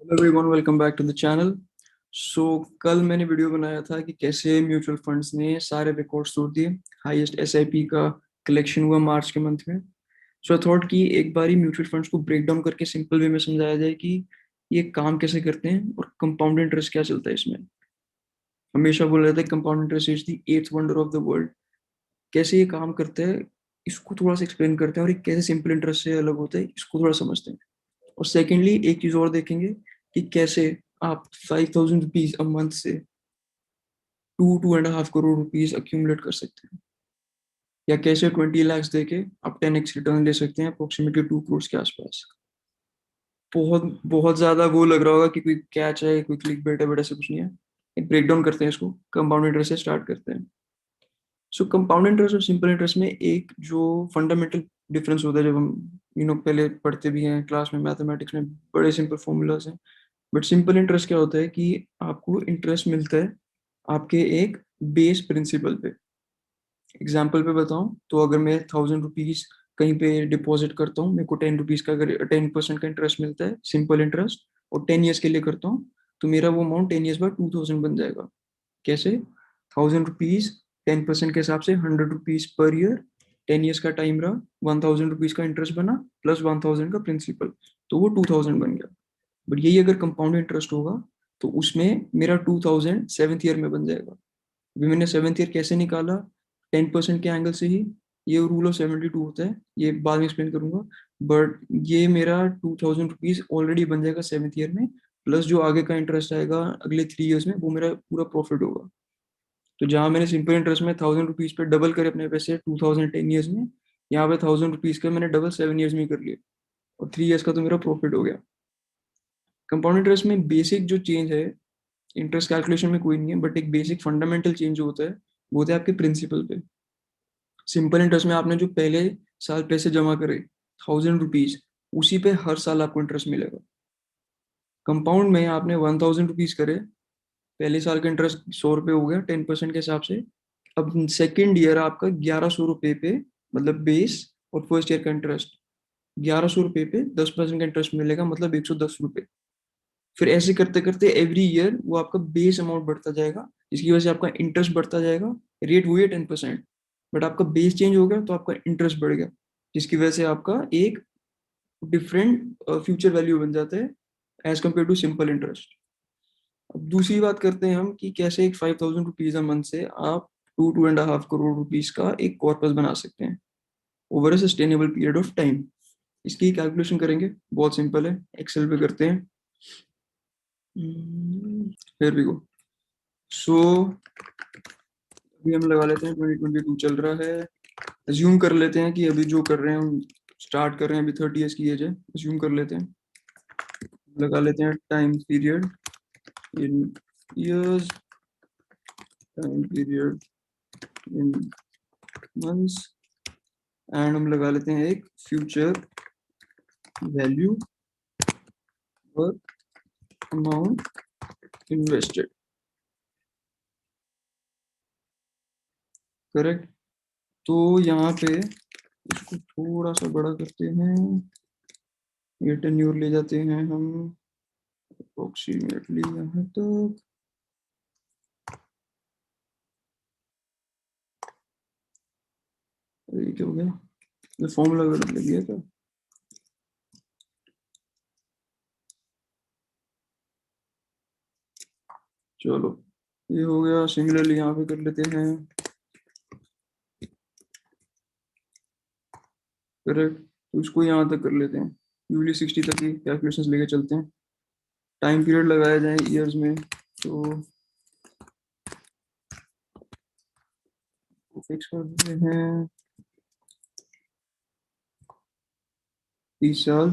Hello everyone, welcome back to the channel. So कल मैंने video बनाया था कि कैसे म्यूचुअल फंड्स ने सारे रिकॉर्ड्स तोड़ दिए। हाईएस्ट एसआईपी का कलेक्शन हुआ मार्च के मंथ में। सो आई थॉट कि एक बारी म्यूचुअल फंड्स को ब्रेक डाउन करके सिंपल वे में समझाया जाए कि ये काम कैसे करते हैं और कंपाउंड इंटरेस्ट क्या चलता है इसमें। हमेशा बोल रहे थे compound interest is the eighth wonder of the world. कैसे ये काम करता है इसको थोड़ा सा एक्सप्लेन करते हैं, और ये कैसे सिंपल इंटरेस्ट से अलग होता है इसको थोड़ा समझते हैं। और सेकेंडली एक चीज और देखेंगे कि कैसे आप 5,000 रुपीज अ मंथ से 2.5 करोड़ रुपीज अक्यूमुलेट कर सकते हैं, या कैसे 20 लाख दे के आप 10x रिटर्न ले सकते हैं अप्रोक्सीमेटली 2 करोड़ के आसपास। बहुत बहुत ज्यादा वो लग रहा होगा कि कोई कैच है, कोई क्लिक बेट है, बट ऐसा कुछ नहीं है। एक ब्रेक डाउन करते हैं इसको, कंपाउंड इंटरेस्ट से स्टार्ट करते हैं। सो कंपाउंड इंटरेस्ट और सिंपल इंटरेस्ट में एक जो फंडामेंटल डिफरेंस होता है, जब हम पहले पढ़ते भी हैं क्लास में, मैथमेटिक्स में बड़े सिंपल फॉर्मूलाज हैं। बट सिंपल इंटरेस्ट क्या होता है कि आपको इंटरेस्ट मिलता है आपके एक बेस प्रिंसिपल पे। एग्जाम्पल पे बताऊं तो अगर मैं 1,000 रुपीज कहीं पे डिपॉजिट करता हूँ, मेरे को 10 रुपीज का अगर 10% का इंटरेस्ट मिलता है सिंपल इंटरेस्ट, और 10 ईयर्स के लिए करता हूँ, तो मेरा वो अमाउंट 10 ईयर्स बाद 2,000 बन जाएगा। कैसे? 1,000 रुपीज 10% के हिसाब से 100 रुपीज पर ईयर, 10 ईयर्स का टाइम रहा, 1,000 रुपीज का इंटरेस्ट बना प्लस 1,000 का प्रिंसिपल, तो वो 2,000 बन गया। बट यही अगर कंपाउंड इंटरेस्ट होगा तो उसमें मेरा 2,000 सेवेंथ ईयर में बन जाएगा। अभी मैंने सेवेंथ ईयर कैसे निकाला? 10% के एंगल से ही। ये रूल ऑफ 72 होता है, ये बाद में एक्सप्लेन करूंगा। बट ये मेरा 2,000 रुपीज ऑलरेडी बन जाएगा सेवेंथ ईयर में, प्लस जो आगे का इंटरेस्ट आएगा अगले 3 ईयर्स में वो मेरा पूरा प्रॉफिट होगा। तो जहाँ मैंने सिंपल इंटरेस्ट में 1,000 रुपीज पे डबल करे अपने पैसे 2,000 10 ईयर्स में, यहाँ पे 1,000 रुपीज का मैंने डबल 7 ईयर्स में कर लिया, और 3 ईयर्स का तो मेरा प्रॉफिट हो गया। कंपाउंड इंटरेस्ट में बेसिक जो चेंज है इंटरेस्ट कैलकुलेशन में कोई नहीं है, बट एक बेसिक फंडामेंटल चेंज जो होता है वो होता है आपके प्रिंसिपल पे। सिंपल इंटरेस्ट में आपने जो पहले साल पैसे जमा करे 1,000 रुपीज, उसी पे हर साल आपको इंटरेस्ट मिलेगा। कंपाउंड में आपने 1,000 रुपीज करे, पहले साल का इंटरेस्ट 100 रुपये हो गया 10% के हिसाब से। अब सेकेंड ईयर आपका 1,100 रुपये पे, मतलब बेस, और फर्स्ट ईयर का इंटरेस्ट 1,100 रुपये पे 10% का इंटरेस्ट मिलेगा, मतलब 110 रुपये। फिर ऐसे करते करते एवरी ईयर वो आपका बेस अमाउंट बढ़ता जाएगा, जिसकी वजह से आपका इंटरेस्ट बढ़ता जाएगा। रेट वही है 10%, बट आपका बेस चेंज हो गया तो आपका इंटरेस्ट बढ़ गया, जिसकी वजह से आपका एक डिफरेंट फ्यूचर वैल्यू बन जाता है as compared to simple interest. अब दूसरी बात करते हैं हम कि कैसे एक 5,000 रुपीज अ मंथ से आप 2.5 करोड़ रुपीज का एक कॉर्पस बना सकते हैं over a sustainable period of time. इसकी कैलकुलेशन करेंगे, बहुत सिंपल है, एक्सेल पे करते हैं। Here we go. सो अभी हम लगा लेते हैं 2022 चल रहा है। अज्यूम कर लेते हैं कि अभी जो कर रहे हैं हम स्टार्ट कर रहे हैं, अभी 30 ईयर्स की एज है, अज्यूम कर लेते हैं। लगा लेते हैं time period in years, time period in months, and हम लगा लेते हैं एक फ्यूचर वैल्यू और अमाउंट इन्वेस्टेड। करेक्ट। तो यहाँ पे इसको थोड़ा सा बड़ा करते हैं, ये टेन्योर ले जाते हैं हम अप्रोक्सीमेटली यहाँ तक। ये क्या हो गया? ये फॉर्मूला गलत लग गया था। चलो ये हो गया। सिमिलरली यहाँ पे कर लेते हैं। करेक्ट। तो इसको यहाँ तक कर लेते हैं, यूजली 60 तक की कैलकुलेशंस लेके चलते हैं। टाइम पीरियड लगाया जाए ईयर्स में, तो फिक्स कर देते हैं 30 साल।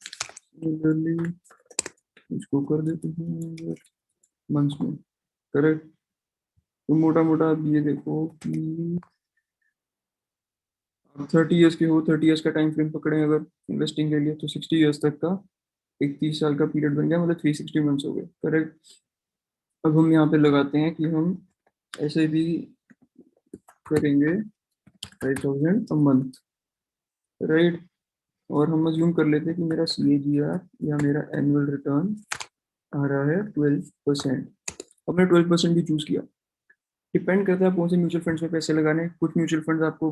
सिमिलरली इसको कर देते हैं मंथ्स में। करेक्ट। तो मोटा मोटा आप ये देखो कि 30 ईयर्स के हो, 30 ईयर्स का टाइम फ्रेम पकड़े अगर इन्वेस्टिंग के लिए, तो 60 ईयर्स तक का एक 30 साल का पीरियड बन गया, मतलब 360 मंथ्स हो गए। करेक्ट। अब हम यहाँ पे लगाते हैं कि हम ऐसे भी करेंगे 5,000 अ मंथ, राइट। और हम अज्यूम कर लेते हैं कि मेरा CAGR या मेरा एनुअल रिटर्न आ रहा है 12%। हमने 12% भी चूज किया। डिपेंड करता है आप कौन से म्यूचुअल फंड्स में पैसे लगाने हैं। कुछ म्यूचुअल फंड्स आपको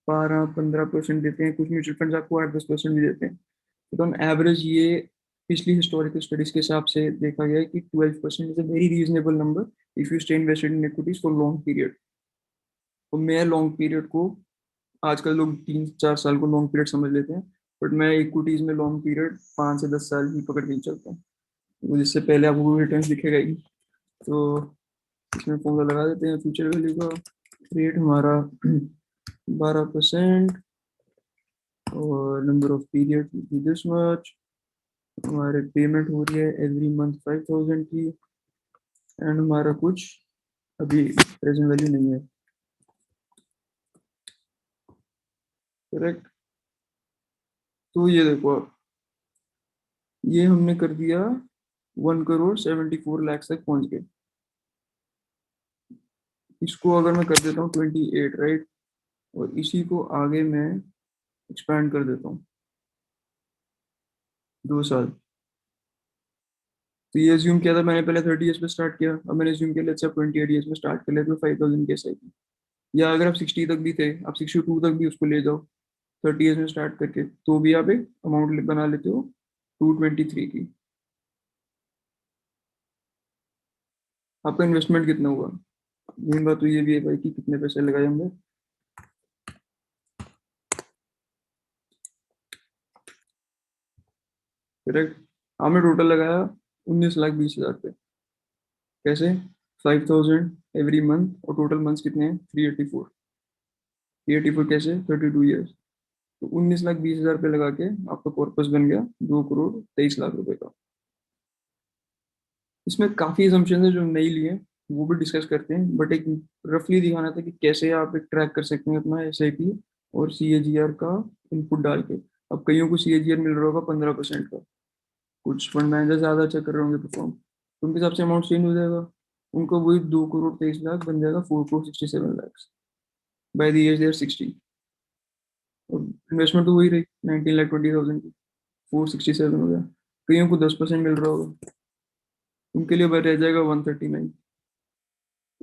12-15% देते हैं, कुछ म्यूचुअल फंड्स आपको 8-10% भी देते हैं। तो ऑन एवरेज ये पिछली हिस्टोरिकल स्टडीज के हिसाब से देखा गया है कि 12% is a very reasonable number if you stay invested in equities for long period. तो मैं लॉन्ग पीरियड को, आजकल लोग 3-4 साल को लॉन्ग पीरियड समझ लेते हैं, बट मैं इक्विटीज में लॉन्ग पीरियड 5 से 10 साल ही पकड़ के ही चलता हूँ। वो जिससे पहले आपको रिटर्न दिखेगा ही। तो इसमें फॉर्मूला लगा देते हैं फ्यूचर वैल्यू का। रेट हमारा 12% और number of period this much. हमारे पेमेंट हो रही है एवरी मंथ 5,000 की। एंड हमारा कुछ अभी प्रेजेंट वैल्यू नहीं है, करेक्ट। तो ये देखो आप, ये हमने कर दिया 1,74,00,000 तक पहुंच गए। इसको अगर मैं कर देता हूँ 28, राइट, और इसी को आगे मैं एक्सपैंड कर देता हूँ 2 साल। तो ये एज्यूम किया था मैंने, पहले 30 ईयर्स में स्टार्ट किया, अब मैंने एज्यूम किया लेट्स से 28 ईयर्स में स्टार्ट कर लेते हो 5,000 के साइकिल। या अगर आप 60 तक भी थे, आप 62 तक भी उसको ले जाओ 30 ईयर्स में स्टार्ट करके, तो भी आप एक अमाउंट बना लेते हो 223 की। आपका इन्वेस्टमेंट कितना हुआ, मेन बात तो ये भी है भाई कि कितने पैसे लगाए हमने। करेक्ट। हमने टोटल लगाया 19,20,000 पे। कैसे? 5,000 एवरी मंथ, और टोटल मंथ्स कितने हैं? 384। 384 कैसे? 32 ईयर्स। तो 19,20,000 पे लगा के आपका कॉर्पस बन गया 2,23,00,000 रुपए का। इसमें काफी assumptions है जो नहीं लिए, वो भी डिस्कस करते हैं, बट एक रफली दिखाना था कि कैसे आप एक ट्रैक कर सकते हैं अपना SIP और CAGR का इनपुट डाल के। अब कईयों को CAGR मिल रहा होगा 15% का, कुछ फंड मैनेजर ज्यादा अच्छा कर रहे होंगे परफॉर्म, तो उनके हिसाब से अमाउंट चेंज हो जाएगा। उनको वही 2,23,00,000 बन जाएगा 4,67,00,000 by the age they are 60। और इन्वेस्टमेंट तो वही रही 19,20,000 की, 467 हो गया। कईयों को 10% मिल रहा होगा, उनके लिए रह जाएगा 139,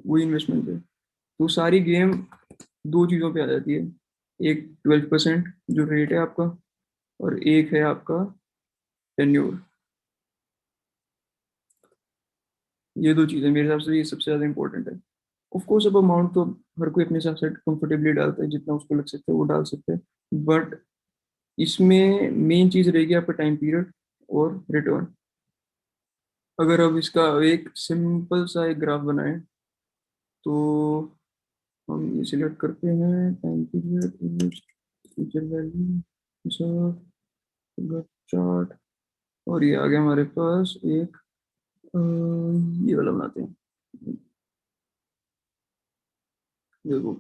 वही इन्वेस्टमेंट पे। तो सारी गेम दो चीज़ों पे आ जाती है, एक 12% जो रेट है आपका, और एक है आपका टेन्योर। ये दो चीज़ें मेरे हिसाब से ये सबसे ज़्यादा इंपॉर्टेंट है। ऑफ कोर्स अब अमाउंट तो हर कोई अपने हिसाब से कंफर्टेबली डालता है, जितना उसको लग सकता है वो डाल सकते हैं, बट इसमें मेन चीज़ रहेगी आपका टाइम पीरियड और रिटर्न। अगर अब इसका एक सिंपल सा एक ग्राफ बनाएं, तो हम ये सिलेक्ट करते हैं time period, image, future value, chart, और ये आ गया हमारे पास एक ये वाला बनाते हैं। देखो,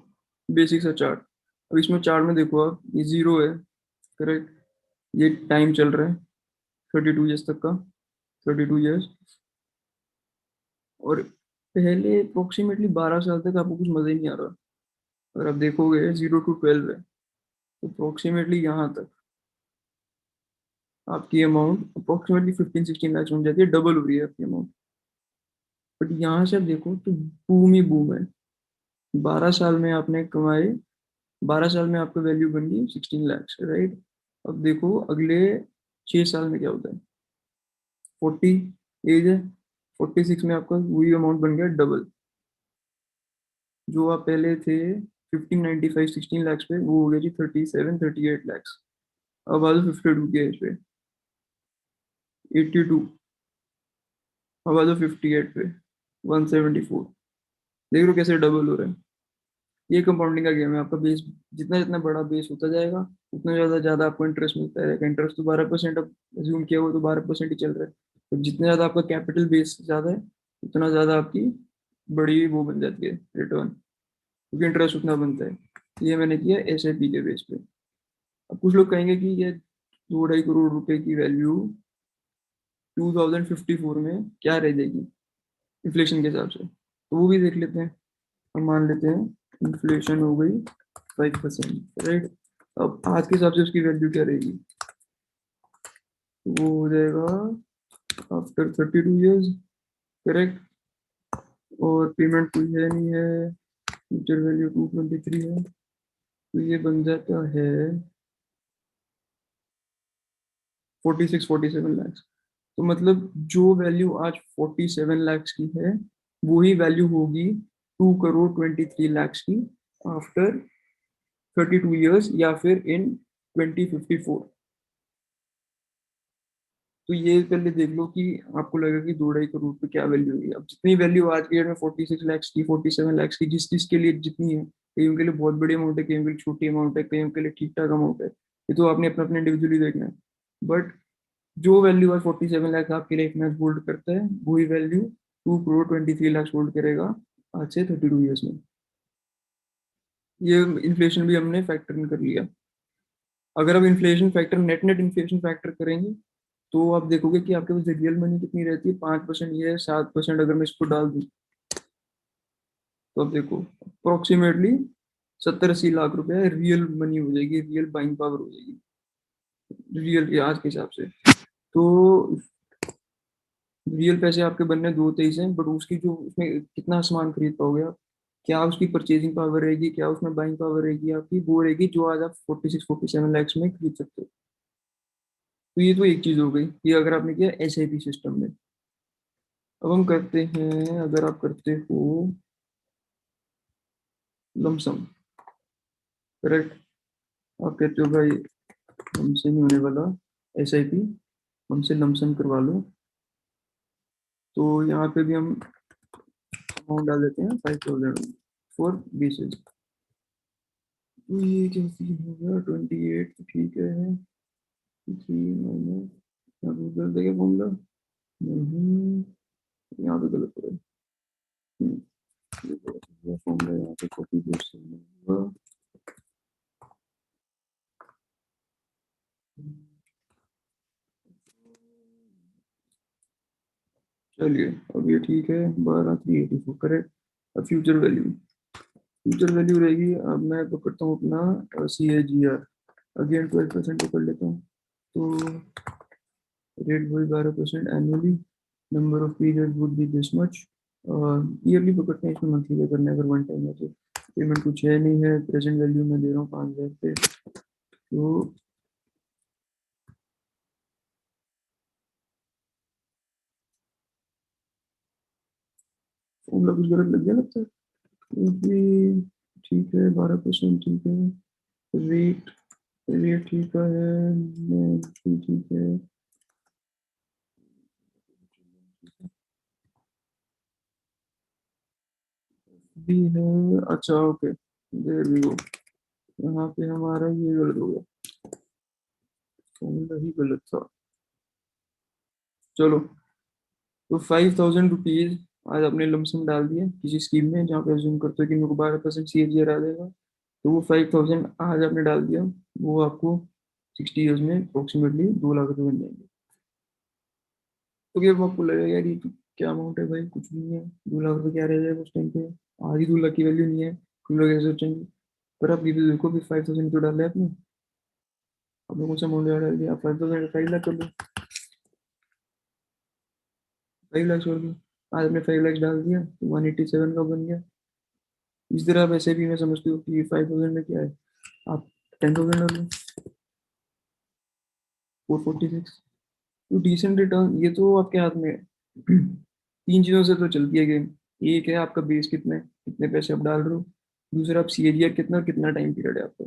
बेसिक सा चार्ट। अब इसमें चार्ट में देखो आप, ये जीरो है, करेक्ट। ये टाइम चल रहा है 32 ईयर्स तक का, 32 ईयर्स। और पहले अप्रोक्सीमेटली 12 साल तक आपको कुछ मजा ही नहीं आ रहा। अगर आप देखोगे 0 to 12 है, तो अप्रोक्सीमेटली यहाँ तक आपकी अमाउंट अप्रोक्सीमेटली 15-16 लाख बन जाती है, डबल हो रही है आपकी अमाउंट। बट यहाँ से आप देखो तो बूम ही बूम है। 12 साल में आपने कमाए, 12 साल में आपका वैल्यू बन गई 16 लाख, राइट। अब देखो अगले 6 साल में क्या होता है। 40 एज है, 46 में आपका वही अमाउंट बन गया डबल। जो आप पहले थे 1595 16 लाख पे, वो हो गया जी 37-38 लाख। अब आ जाओ 52 के एज पे, 82। अब आ जाओ 58 पे, 174। देख लो कैसे डबल हो रहा है। ये कंपाउंडिंग का गेम है। आपका बेस जितना जितना बड़ा बेस होता जाएगा, उतना ज्यादा ज्यादा आपको इंटरेस्ट मिलता रहेगा। इंटरेस्ट तो 12% अब अज्यूम किया हुआ, तो 12% ही चल रहा है। तो जितना ज्यादा आपका कैपिटल बेस ज्यादा है, उतना ज्यादा आपकी बड़ी वो बन जाती है रिटर्न, क्योंकि इंटरेस्ट उतना बनता है। ये मैंने किया SIP के बेस पे। अब कुछ लोग कहेंगे कि ये 2-2.5 करोड़ रुपए की वैल्यू 2054 में क्या रह जाएगी इन्फ्लेशन के हिसाब से, तो वो भी देख लेते हैं। हम मान लेते हैं इन्फ्लेशन हो गई 5%, राइट। अब आज के हिसाब से उसकी वैल्यू क्या रहेगी, वो हो जाएगा आफ्टर 32 years, करेक्ट। और पेमेंट कोई है नहीं है, फ्यूचर वैल्यू 223 है, तो ये बन जाता है 46-47 lakhs। तो मतलब जो वैल्यू आज 47 lakhs की है, वही वैल्यू होगी 2 crore 23 lakhs की आफ्टर 32 years, या फिर इन 2054। तो ये पहले देख लो कि आपको लगेगा कि 2-2.5 करोड़ पे क्या वैल्यू है। अब जितनी वैल्यू आज के डेट में 46 lakhs की, 47 lakhs की, जिस जिसके लिए जितनी है, कईयों के लिए बहुत बड़ी अमाउंट है, कईयों के लिए छोटी अमाउंट है, कईयों के लिए ठीक ठाक अमाउंट है, ये तो आपने अपना अपने इंडिविजुअली देखना है। बट जो वैल्यू आज 47 लाख आपके लिए इतना होल्ड करता है, वही वैल्यू 2 crore 23 lakhs होल्ड करेगा आज से 32 years में। ये इन्फ्लेशन भी हमने फैक्टर इन कर लिया। अगर आप inflation factor, net net inflation factor करेंगे, तो आप देखोगे कि आपके पास रियल मनी कितनी रहती है। 5% ये है, 7% अगर मैं इसको डाल दूँ, तो आप देखो अप्रोक्सीमेटली 70-80 लाख रुपए रियल मनी हो जाएगी, रियल बाइंग पावर हो जाएगी, रियल आज के हिसाब से। तो रियल पैसे आपके बनने 2-23 हैं, बट उसकी जो उसमें कितना सामान खरीद पाओगे आप, क्या उसकी परचेजिंग पावर रहेगी, क्या उसमें बाइंग पावर रहेगी आपकी, वो रहेगी जो आज आप 46-47 lakhs में खरीद सकते हो। तो ये तो एक चीज हो गई, ये अगर आपने किया SIP सिस्टम में। अब हम करते हैं, अगर आप करते हो लमसम, करेक्ट, आप कहते हो भाई हमसे नहीं होने वाला SIP, हमसे लमसम करवा लो, तो यहाँ पे भी हम अमाउंट डाल देते हैं 5,000 फॉर बेसिस। तो ये क्या सीन हो गया, 28, तो ठीक है। 3 माइनस, यहाँ पे गलत है क्या फॉर्मूला? नहीं, यहाँ पे गलत है। ये फॉर्मूला यहाँ पे कॉपी पेस्ट करना होगा। चलिए, अब ये ठीक है, 12,384 करेक्ट। अब फ्यूचर वैल्यू, फ्यूचर वैल्यू रहेगी, अब मैं पकड़ता हूँ अपना CAGR, अगेन 12% पकड़ लेता हूँ। तो रेट वही 12% annually, number of period would be this much. Yearly पकड़ते हैं, इसमें मंथली पे करना है अगर वन टाइम है तो। पेमेंट कुछ है नहीं है, प्रेजेंट वैल्यू में दे रहा हूँ 5,000 पे। तो फॉर्मूला कुछ गलत लग गया लगता है, क्योंकि ठीक है 12% ठीक है, रेट रेट ठीक है, ठीक है, भी है। अच्छा ओके, देयर वी गो। यहाँ पे हमारा ये गलत हो गया, फॉर्मूला ही गलत था। चलो, तो 5,000 रुपीज आज आपने लमसम डाल दिया किसी स्कीम में, जहाँ पे अज्यूम करते हो कि मेरे को 12% CAGR आ जाएगा। तो वो 5,000 आज आपने डाल दिया, वो आपको 60 years में अप्रोक्सीमेटली 2 लाख रुपए बन जाएंगे। तो ये आपको लगेगा यार ये तो क्या अमाउंट है भाई, कुछ नहीं है, 2 लाख रुपए क्या रह जाएगा उस टाइम पे, आज ही 2 लाख की वैल्यू नहीं है, तुम लोग ऐसे सोचेंगे। पर आप ये भी देखो कि 5,000 तो डाला है आपने, आपने कौन सा अमाउंट डाल दिया, आप 5,000 5 लाख कर लो, 5 लाख छोड़ दिया, आज आपने 5 लाख डाल दिया तो 187 का बन गया। इस तरह आप ऐसे भी मैं समझती हूँ कि 5,000 में क्या है, आप 10,000 डालो, 446, तो डिसेंट रिटर्न, ये तो आपके हाथ में है। तीन चीजों से तो चलती है गेम। एक है आपका बेस कितना है, कितने पैसे आप डाल रहे हो, दूसरा आप CAGR कितना और कितना टाइम पीरियड है आपका।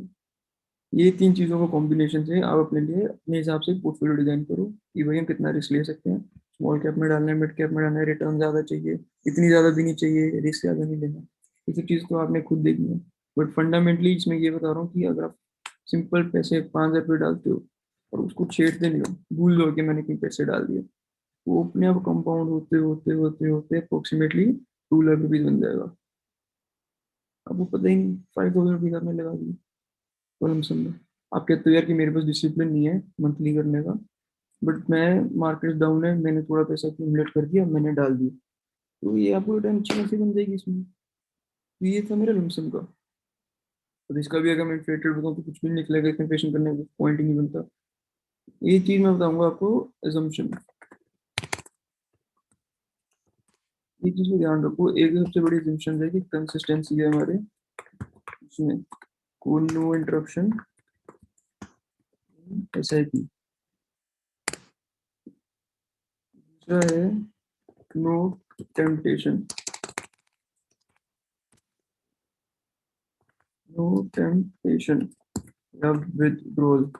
ये तीन चीजों को कॉम्बिनेशन से आप अपने लिए अपने हिसाब से पोर्टफोलियो डिजाइन करो कि भाई हम कितना रिस्क ले सकते हैं। स्मॉल कैप में डालना है, मिड कैप में डालना है, रिटर्न ज्यादा चाहिए, इतनी ज्यादा भी नहीं चाहिए, रिस्क ज्यादा नहीं लेना। ये सब चीज तो आपने खुद देखनी है। बट फंडामेंटली इसमें ये बता रहा हूँ कि अगर आप सिंपल पैसे 5,000 रुपये डालते हो और उसको छेड़ते नहीं हो, भूल जाओ कि मैंने कहीं पैसे डाल दिए, वो अपने आप कंपाउंड होते होते होते होते अप्रोक्सीमेटली 2 लाख रुपीज बन जाएगा। आपको पता ही नहीं, 5,000 रुपीज आपने लगा दिए कॉलम सम में। आप कहते हो यार कि मेरे पास डिसिप्लिन नहीं है मंथली करने का, बट मैं, मार्केट डाउन है, मैंने थोड़ा पैसा एक्यूमुलेट कर दिया, मैंने डाल दिया, तो ये आपको रिटर्न अच्छी खासी बन जाएगी इसमें। तो ये था मेरा लमसम का। और इसका भी अगर मैं इन्फ्लेटेड बताऊँ तो कुछ भी नहीं निकलेगा, इन्फ्लेशन करने का पॉइंट ही नहीं बनता। ये चीज मैं बताऊंगा आपको, एजम्पशन। एक चीज को ध्यान रखो, एक सबसे बड़ी assumption है कि कंसिस्टेंसी है हमारे उसमें, कोई नो इंटरप्शन SIP। दूसरा है नो टेम्पटेशन, नो टेम्पटेशन या विथड्रॉल।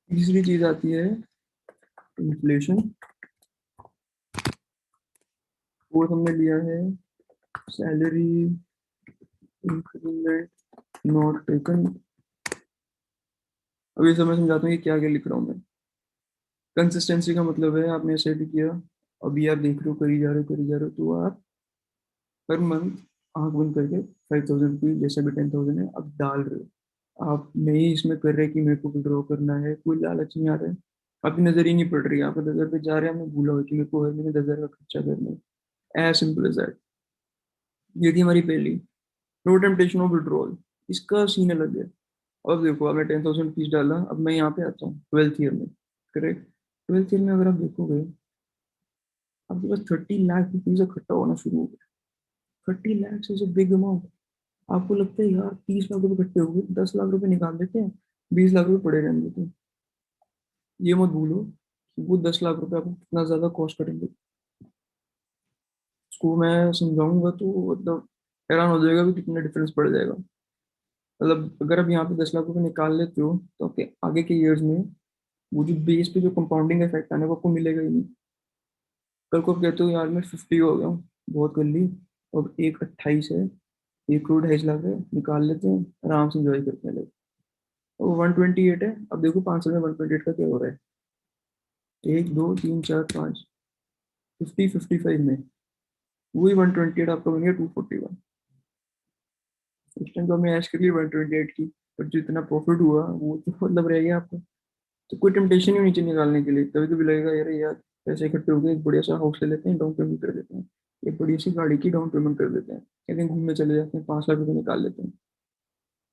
तीसरी चीज आती है इन्फ्लेशन। फोर्थ हमने लिया है सैलरी इंक्रीमेंट नॉट टेकन। अभी समय समझाता हूँ कि क्या क्या लिख रहा हूँ मैं। कंसिस्टेंसी का मतलब है आपने ऐसे भी किया, अभी आप देख रहे हो करी जा रहे हो करी जा रहे हो, तो आप हर मंथ आंख बंद करके 5,000 रुपीज जैसे भी 10,000 है आप डाल रहे हो। आप नहीं इसमें कर रहे कि मेरे को विड्रॉ करना है, कोई लालच नहीं आ रहा है, आपकी नजर ही नहीं पड़ रही है, आप 10,000 पे जा रहे हैं, मैं भूला हो कि मेरे को हर महीने 10,000 का खर्चा करना है। As simple as that. ये थी हमारी पहली, नो टेम्पटेशन ऑफ विड्रॉल। इसका सीन अलग है। अब देखो आपने 10,000 फीस डाला, अब मैं यहाँ पे आता हूँ 12th ईयर में, करेक्ट। 12th ईयर में अगर आप देखोगे आपके पास 30 लाख रुपीज इकट्ठा होना शुरू हो गया। 30 lakh is a big amount. आपको लगता है यार 30 लाख रुपए इकट्ठे हो गए, 10 लाख रुपए निकाल देते हैं, 20 लाख रुपए पड़े रहने देते हैं। ये मत भूलो कि वो 10 लाख रुपए आपको कितना ज्यादा कॉस्ट करेंगे। उसको मैं समझाऊंगा तो मतलब हैरान हो जाएगा कि कितना डिफरेंस पड़ जाएगा। मतलब अगर आप यहाँ पे 10 लाख रुपए निकाल लेते हो तो आपके आगे के ईयर्स में वो जो बेस पे जो कंपाउंडिंग इफेक्ट आने वो आपको मिलेगा ही नहीं। कल को आप कहते हो यार मैं 50 हो गया हूँ, बहुत कर ली, और एक 28 है, 1 करोड़ 2.5 लाख है, निकाल लेते हैं आराम से इंजॉय करते हैं लोग। और 128 है, अब देखो 5 साल में 128 का क्या हो रहा है, 1 2 3 4 5, 50 55 में वही 128 आपका बन गया 241। उस टाइम तो हमने ऐश कर ली 128 की, पर जो इतना प्रॉफिट हुआ वो तो मतलब रह गया आपका। तो कोई टेम्पटेशन ही नीचे निकालने के लिए, कभी कभी लगेगा यार यार पैसे इकट्ठे हो गए, एक बढ़िया सा हाउस ले लेते हैं, डाउन पेमेंट कर देते हैं, एक बढ़िया सी गाड़ी की डाउन पेमेंट कर देते हैं, कहीं घूमने चले जाते हैं, 5 लाख रुपए निकाल लेते हैं।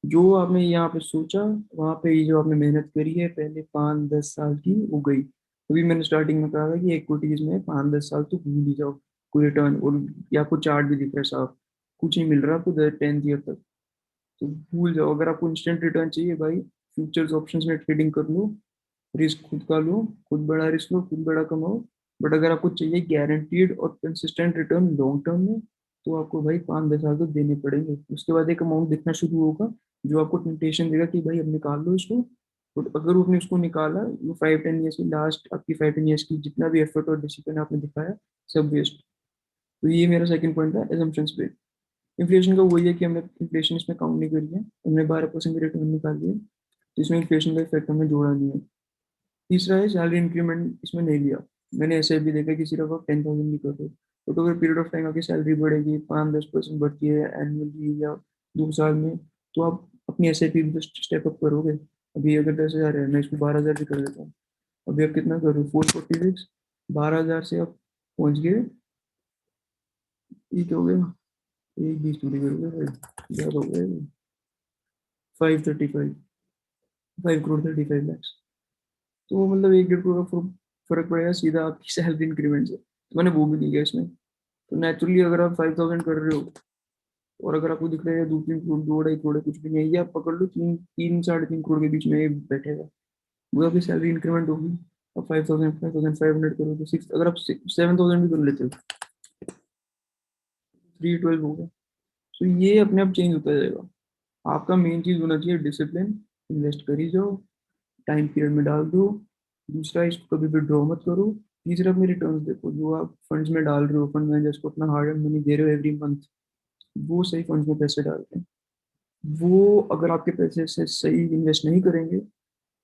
जो आपने यहाँ पे सोचा वहां पे ये जो आपने मेहनत करी है पहले 5 10 साल की वो गई। अभी मैंने स्टार्टिंग में कहा था कि इक्विटीज में 5 10 साल तो भूल ही जाओ कोई रिटर्न, और ये आपको चार्ट भी दिख रहा है साफ, कुछ नहीं मिल रहा आपको 10th ईयर तक। तो भूल जाओ, अगर आपको इंस्टेंट रिटर्न चाहिए भाई, फ्यूचर्स ऑप्शंस में ट्रेडिंग कर लो, रिस्क खुद का लो, खुद बड़ा रिस्क लो, खुद बड़ा कमाओ। बट अगर आपको चाहिए गारंटीड और कंसिस्टेंट रिटर्न लॉन्ग टर्म में, तो आपको भाई 5 10 साल तो देने पड़ेंगे। उसके बाद एक अमाउंट दिखना शुरू होगा जो आपको टेम्पटेशन देगा कि भाई अब निकाल लो इसको। तो अगर आपने उसको निकाला, वो 5 10 ईयर्स की लास्ट आपकी 5 10 ईयर्स की जितना भी एफर्ट और डिसिप्लिन आपने दिखाया सब वेस्ट। तो ये मेरा सेकंड पॉइंट था एजम्पशंस पे। इन्फ्लेशन का वही है कि हमने इन्फ्लेशन इसमें काउंट नहीं करी है, हमने 12% की रिटर्न निकाल दिया, तो इसमें इन्फ्लेशन का इफेक्ट हमने जोड़ा नहीं है। तीसरा है सैलरी इंक्रीमेंट इसमें नहीं लिया। मैंने ऐसे भी देखा कि सिर्फ आप 10,000 भी कर दो, तो ओवर पीरियड ऑफ टाइम आपकी सैलरी बढ़ेगी, 5 10% बढ़ती है एनुअली या 2 साल में, तो आप अपनी SIP भी स्टेप अप करोगे। अभी अगर 10,000 है, मैं इसको 12,000 भी कर देता हूँ। अभी आप कितना कर रहे हो, 446, 12,000 से आप पहुंच गए, ये क्या हो गया, एक 20 पूरी करोगे भाई, ज्यादा हो गया, 535, 5 करोड़ 35 लाख। तो मतलब 1 1.5 करोड़ का फर्क पड़ेगा सीधा आपकी सैलरी इंक्रीमेंट से, तो मैंने वो भी नहीं किया इसमें। तो नेचुरली अगर आप 5,000 कर रहे हो और अगर आपको दिख रहा है 2 3 करोड़ 2 2.5 करोड़ है, कुछ भी नहीं है, ये आप पकड़ लो 3 3 साढ़े 3 करोड़ के बीच में ये बैठेगा, वो आपकी सैलरी इंक्रीमेंट होगी। अब 5,000 5,500 करो तो 6, अगर आप 7,000 भी कर लेते हो 312 होगा। तो ये अपने आप चेंज होता जाएगा। आपका मेन चीज होना चाहिए डिसिप्लिन, इन्वेस्ट कर ही जाओ, टाइम पीरियड में डाल दो। दूसरा, इसको कभी भी ड्रॉ मत करो। तीसरा, अपने रिटर्न्स देखो, जो आप फंड्स में डाल रहे हो, फंड मैनेजर्स को अपना हार्ड एंड मनी दे रहे हो एवरी मंथ, वो सही फंड्स में पैसे डालते हैं। वो अगर आपके पैसे से सही इन्वेस्ट नहीं करेंगे,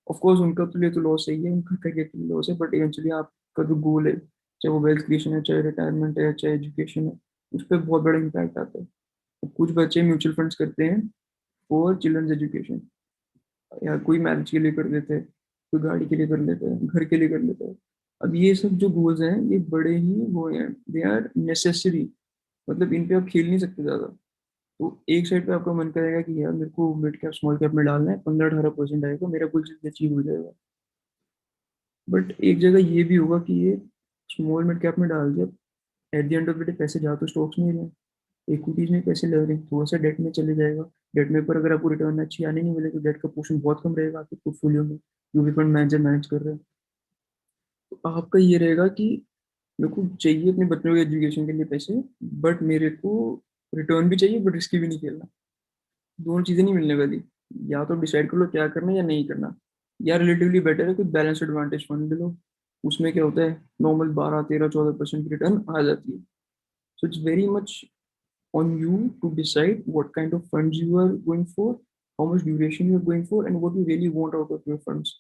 ऑफ कोर्स उनका तो लिए तो लॉस सही है, उनका करियर के लिए लॉस है, बट इवेंचुअली आपका जो गोल है, चाहे वो वेल्थ क्रिएशन है, चाहे रिटायरमेंट है, चाहे एजुकेशन है, उस पर बहुत बड़ा इम्पैक्ट आता है। अब कुछ बच्चे म्यूचुअल फंड्स करते हैं फॉर चिल्ड्रंस एजुकेशन, या कोई मैरिज के लिए कर लेते हैं, कोई गाड़ी के लिए कर लेते हैं, घर के लिए कर लेते हैं। अब ये सब जो गोल्स हैं ये बड़े ही वो हैं, दे आर नेसेसरी, मतलब इन पे आप खेल नहीं सकते ज्यादा। तो एक साइड पे आपका मन करेगा कि यार मेरे को मिड कैप स्मॉल कैप में डालना है, 15 18% आएगा, मेरा कुछ अचीव हो जाएगा। बट एक जगह ये भी होगा कि ये स्मॉल मिड कैप में डाल दिया, at the end of the day पैसे जा तो स्टॉक्स में ही रहे, इक्विटीज में पैसे लग रहे हैं, थोड़ा सा डेट में चले जाएगा। डेट में पर अगर आपको रिटर्न अच्छी आने नहीं मिले तो डेट का पोर्शन बहुत कम रहेगा आपके पोर्टफोलियो में, जो भी फंड मैनेजर मैनेज कर रहे हैं। तो आपका ये रहेगा कि मेरे को चाहिए अपने बच्चों के एजुकेशन के लिए पैसे, बट मेरे को रिटर्न भी चाहिए, बट रिस्की भी नहीं खेलना। दोनों चीजें नहीं मिलने वाली। या तो डिसाइड कर लो क्या करना है या नहीं करना। या रिलेटिवली बेटर है कोई बैलेंस एडवांटेज फंड ले लो, उसमें क्या होता है नॉर्मल 12 13 14% की रिटर्न आ जाती है। So it's very much on you to decide what kind of funds you are going for, how much duration you are going for, and what you really want out of your funds.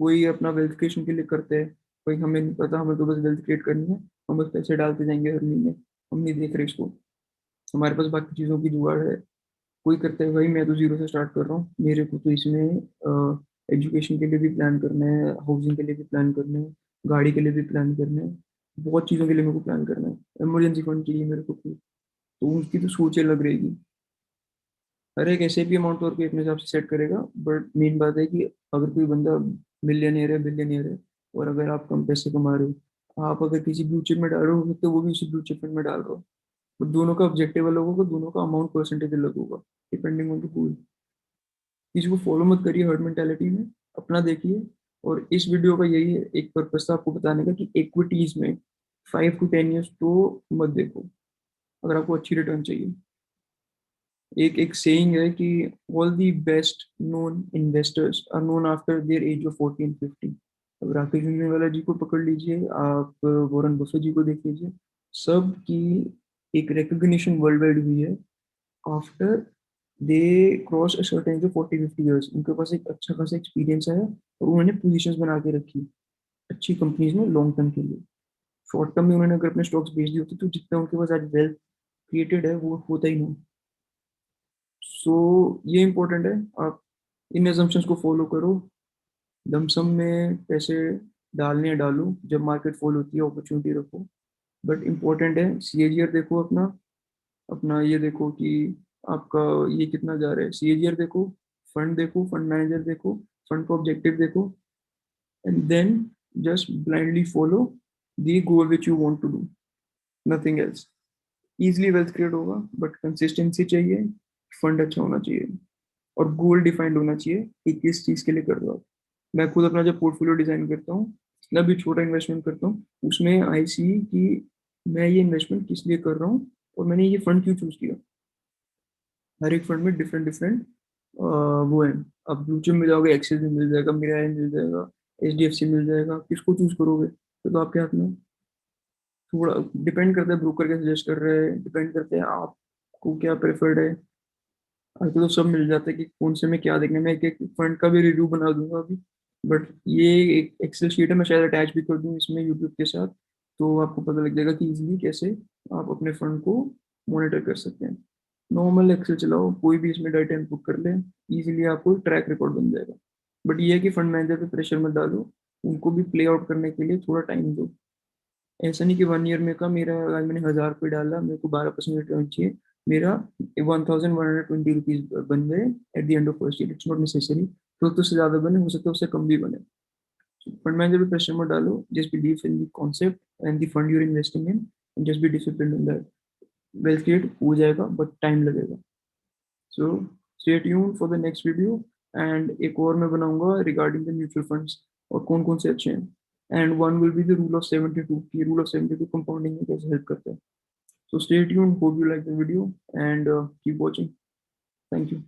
कोई अपना wealth creation के लिए करते हैं, कोई हमें नहीं पता, हमें तो बस वेल्थ क्रिएट करनी है, हम बस पैसे डालते जाएंगे हर महीने, हम नहीं देख रहे इसको, हमारे पास बाकी चीज़ों की जुगाड़ है। कोई करता है भाई मैं तो जीरो से स्टार्ट कर रहा हूँ, मेरे को तो इसमें एजुकेशन के लिए भी प्लान करना है, हाउसिंग के लिए भी प्लान करना है, गाड़ी के लिए भी प्लान करना है, बहुत चीज़ों के लिए मेरे को प्लान करना है, इमरजेंसी फंड चाहिए मेरे को, तो उसकी तो सोच अलग रहेगी। हर एक ऐसे भी अमाउंट और कोई अपने हिसाब से सेट करेगा, बट मेन बात है कि अगर कोई बंदा मिलियनियर है बिलियनियर है, और अगर आप कम पैसे कमा रहे हो, आप अगर किसी ब्लू चिप में डाल रहे हो तो वो भी उसी ब्लू चिप में डाल रहे हो, तो दोनों का ऑब्जेक्टिव अलग होगा, दोनों का अमाउंट परसेंटेज अलग होगा, डिपेंडिंग ऑन द पूल। किसी को फॉलो मत करिए हर्ड मेंटालिटी में, अपना देखिए। और इस वीडियो का यही है, एक पर्पस था आपको बताने का कि इक्विटीज में 5 to 10 years तो मत देखो, अगर आपको अच्छी रिटर्न चाहिए। एक एक सेइंग है कि all the best known investors are known after their age of 14 15। अब राकेश जूनवाला जी को पकड़ लीजिए, आप वॉरेन बफे जी को देख लीजिए, सब की एक रिकग्निशन वर्ल्ड वाइड हुई है after they cross a certain जो 40 50 ईयर्स, उनके पास एक अच्छा खासा एक्सपीरियंस है और उन्होंने पोजीशंस बना के रखी अच्छी कंपनीज में लॉन्ग टर्म के लिए। शॉर्ट टर्म में उन्होंने अगर अपने स्टॉक्स बेच दिए होते तो जितना उनके पास आज वेल्थ क्रिएटेड है वो होता ही नहीं। सो ये इंपॉर्टेंट है, आप इन एजम्पशंस को फॉलो करो। लमसम में पैसे डालने हैं डालो, जब मार्केट फॉल होती है अपॉर्चुनिटी रखो, बट इम्पोर्टेंट है सीएजीआर देखो अपना, अपना ये देखो कि आपका ये कितना जा रहा है, सीएजीआर देखो फंड मैनेजर देखो, फंड का ऑब्जेक्टिव देखो, and then just blindly follow the goal which you want to do, nothing else. Easily wealth create होगा, बट कंसिस्टेंसी चाहिए, फंड अच्छा होना चाहिए, और गोल डिफाइंड होना चाहिए कि किस चीज के लिए कर रहे हो आप। मैं खुद अपना जब पोर्टफोलियो डिजाइन करता हूँ, मैं भी छोटा इन्वेस्टमेंट करता हूँ, उसमें आई सी कि मैं ये इन्वेस्टमेंट किस लिए कर रहा हूँ और मैंने ये फंड क्यों चूज किया। हर एक फंड में डिफरेंट डिफरेंट वो है। अब ब्लू चिप मिल जाओगे, एक्सिस भी मिल जाएगा, मिराज मिल जाएगा, एचडीएफसी मिल जाएगा, किसको चूज करोगे तो आपके हाथ में। थोड़ा डिपेंड करता है ब्रोकर क्या सजेस्ट कर रहे हैं, डिपेंड करते हैं आपको क्या प्रेफर्ड है। आजकल तो सब मिल जाता है कि कौन से में क्या देखने में, एक एक फंड का भी रिव्यू बना दूंगा अभी। बट ये एक एक्सेल शीट है, मैं शायद अटैच भी कर दूँ इसमें यूट्यूब के साथ, तो आपको पता लग जाएगा कि इजीली कैसे आप अपने फंड को मॉनिटर कर सकते हैं। नॉर्मल एक्सेल चलाओ, कोई भी इसमें डाटा इनपुट कर ले, इजीली आपको ट्रैक रिकॉर्ड बन जाएगा। बट ये है कि फंड मैनेजर पे प्रेशर मत डालो, उनको भी प्ले आउट करने के लिए थोड़ा टाइम दो। ऐसा नहीं कि 1 ईयर में का मेरा, आज मैंने 1000 रुपये डाला मेरे को 12% रिटर्न चाहिए, मेरा 1120 रुपीज बन गए at the end of first year, it's not necessary. तो उससे ज्यादा बने, हो सकता है उससे कम भी बने। फंड मैनेजर पे प्रेशर मत डालो, just believe in the concept and the fund you're investing in, and just be discipline in that. Wealth create हो जाएगा बट टाइम लगेगा। So stay tune for the next video, and एक और मैं बनाऊंगा रिगार्डिंग द म्यूचुअल फंड्स और कौन कौन से अच्छे हैं, and one will be the rule of 72 की रूल ऑफ 72 कंपाउंडिंग में कैसे हेल्प करता है। So stay tuned. Hope you like the video and keep watching. Thank you.